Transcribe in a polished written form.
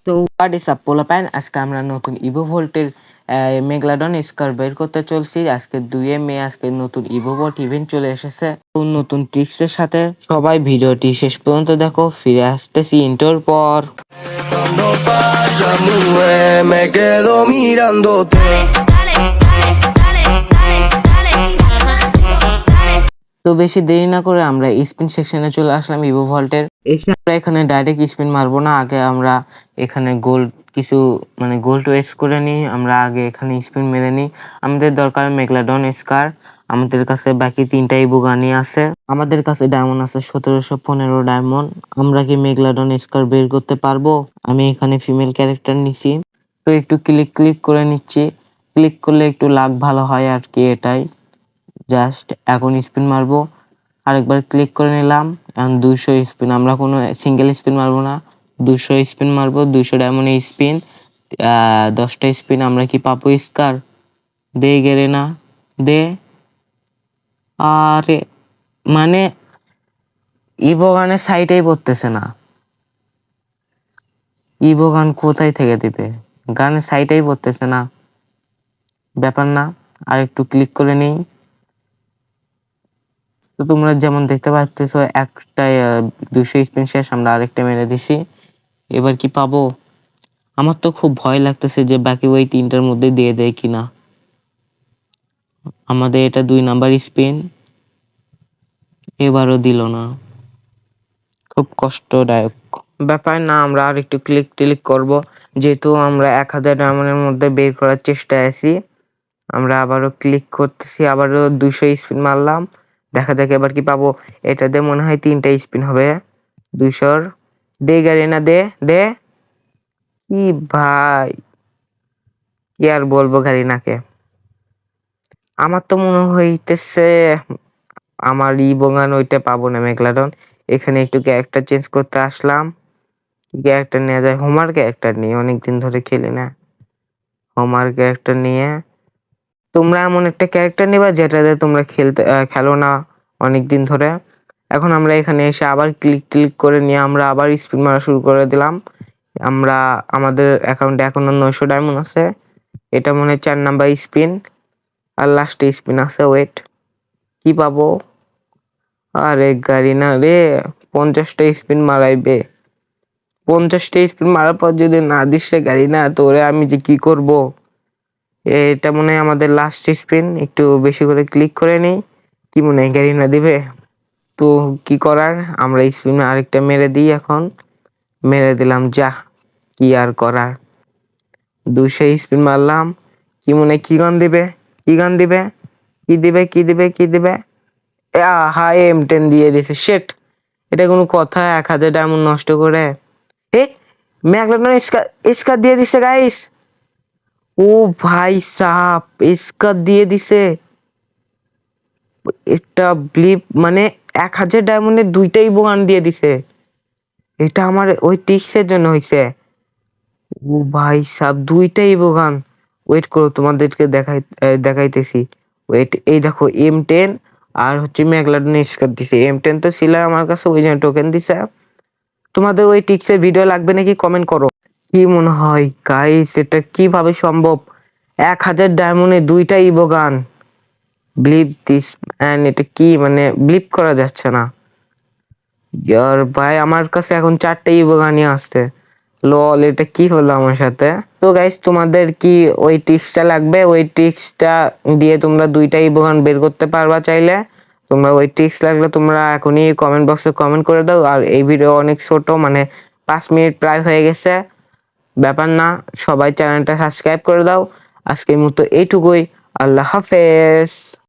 তো what is up পোলাপাইন, আজকে আমরা নতুন ইভোভোল্টের মেগালডন স্কার বের করতে চলছি। আজকে 2 মে আজকে নতুন ইভোভোল্ট ইভেন্ট চলে এসেছে নতুন ট্রিক্সের সাথে। সবাই ভিডিওটি শেষ পর্যন্ত দেখো, ফিরে আসতেছি ইন্টোর পর। Cuando pasa mujer me quedo mirándote. তো বেশি দেরি না করে আমরা স্পিন সেকশনে চলে আসলাম ইভোভল্টের। এসে আমরা এখানে ডাইরেক্ট স্পিন মারবো না, আগে আমরা এখানে গোল্ড কিছু গোল্ড ওয়েস্ট করে নিই। আমরা আগে এখানে স্পিন মেরে নিই। আমাদের দরকার মেগালডন স্কার। আমাদের কাছে বাকি 3টা ইভোগানি আছে। আমাদের কাছে ডায়মন্ড আছে 1715 ডায়মন্ড। আমরা কি মেগালডন স্কার বের করতে পারবো? আমি এখানে ফিমেল ক্যারেক্টার নিছি, তো একটু ক্লিক করে নিচ্ছি। ক্লিক করলে একটু লাক ভালো হয় আর কি, এটাই। জাস্ট এখন স্পিন মারবো, আরেকবার ক্লিক করে নিলাম। এখন 200 স্পিন, আমরা কোনো সিঙ্গেল স্পিন মারবো না, 200 স্পিন মারবো। 200 ডায়মন্ডে স্পিন, 10টা স্পিন। আমরা কি পাবো স্কার? দে গেলে না, দে। আরে মানে ইভোগানের সাইটেই পড়তেছে না। ইভোগান কোথায় থেকে দিবে? গানের সাইটেই পড়তেছে না, ব্যাপার না। আর একটু ক্লিক করে নিই। তো তোমরা যেমন দেখতে পাচ্ছ একটা 200 স্পিন শেষ, আমরা আরেকটা মেরে দিছি। এবার কি পাবো? আমার তো খুব ভয় লাগতেছে যে বাকি ওই 3টার মধ্যে দিয়ে দেয় কিনা। আমাদের এটা 2 নাম্বার স্পিন, এবারও দিল না, খুব কষ্টদায়ক ব্যাপার। না, আমরা আর একটু ক্লিক করব, যেহেতু আমরা 1000 ডায়মন্ডের মধ্যে বের করার চেষ্টায় আছি। আমরা আবারও ক্লিক করতেছি, আবারও 200 স্পিন মারলাম। দেখা যাক এবার কি পাবো। এটাতে মনে হয় 3টা স্পিন হবে 200-র। দে গেলে না, দে দে। কি ভাই, কি আর বলবো গারিনাকে। আমার তো মনে হইতেছে আমার ইবোগান ওইটা পাবো না মেগালডন। এখানে একটু ক্যারেক্টার চেঞ্জ করতে আসলাম। ক্যারেক্টার নেওয়া যায়, হোমার ক্যারেক্টার নিয়ে অনেকদিন ধরে খেলি না। হোমার ক্যারেক্টার নিয়ে তোমরা এমন একটা ক্যারেক্টার নিবা যেটাতে তোমরা খেলো না অনেকদিন ধরে। এখন আমরা এখানে এসে আবার ক্লিক করে নিয়ে আমরা আবার স্পিন মারা শুরু করে দিলাম। আমাদের অ্যাকাউন্টে এখনো 900 ডায়মন্ড আছে। এটা মনে হয় 4 নাম্বার স্পিন, আর লাস্টে স্পিন আছে। ওয়েট, কি পাবো? আরে গাড়ি না রে, 50টা স্পিন মারাইবে। 50টা স্পিন মারার পর যদি না দিচ্ছে গাড়ি না, তো ওরে আমি যে কি করব। এটা মনে হয় আমাদের লাস্ট স্পিন, একটু বেশি করে ক্লিক করে নিই। কি মনে হয় গাড়ি না দিবে? তো কি করার, আমরা স্পিন আরেকটা মেরে দিই। এখন মেরে দিলাম, যা কি আর করার। 200 স্পিন মারলাম। কি মনে হয় কি গান দিবে? কি গান দিবে? কি দিবে? কি দিবে? কি দিবে? হাই M10 দিয়ে দিছে। শেট, এটা কোনো কথা? 1000 ডায়মন্ড নষ্ট করে এ ম্যাগলেটন স্কার দিয়ে দিছে গাইস। ও ভাই সাপ, স্কার দিয়ে দিছে। এটা ব্লিপ মানে 1000 ডায়মন্ডের 2টাই বোগান দিয়ে দিছে। এটা আমার ওই টিক্সের জন্য হইছে। ও ভাই সাপ, 2টাই বোগান। ওয়েট করো, তোমাদেরকে দেখাইতেছি। ওয়েট, এই দেখো M10 আর হচ্ছে মেগালডন স্কার দিছে। M10 তো ছিল আমার কাছে, ওই জন্য টোকেন দিছে। তোমাদের ওই টিক্সের ভিডিও লাগবে নাকি কমেন্ট করো। কি মনে হয় গাইস, এটা কিভাবে সম্ভব? 1000 ডায়মন্ডে 2টা ইবোগান ব্লিপ দিস এন্ড এটা কি মানে ব্লিপ করা যাচ্ছে না। ইয়ার ভাই, আমার কাছে এখন 4টা ইবোগানি আসছে। লল, এটা কি হলো আমার সাথে? তো গাইস, তোমাদের কি ওই টিক্সটা লাগবে? ওই টিক্সটা দিয়ে তোমরা 2টা ইবোগান বের করতে পারবা চাইলে। তোমরা ওই টিক্স লাগলে তোমরা এখনই কমেন্ট বক্সে কমেন্ট করে দাও। আর এই ভিডিও অনেক ছোট, মানে 5 মিনিট প্রায় হয়ে গেছে, ব্যাপার না। সবাই চ্যানেলটা সাবস্ক্রাইব করে দাও। আজকের মতো এইটুকুই, আল্লাহ হাফেজ।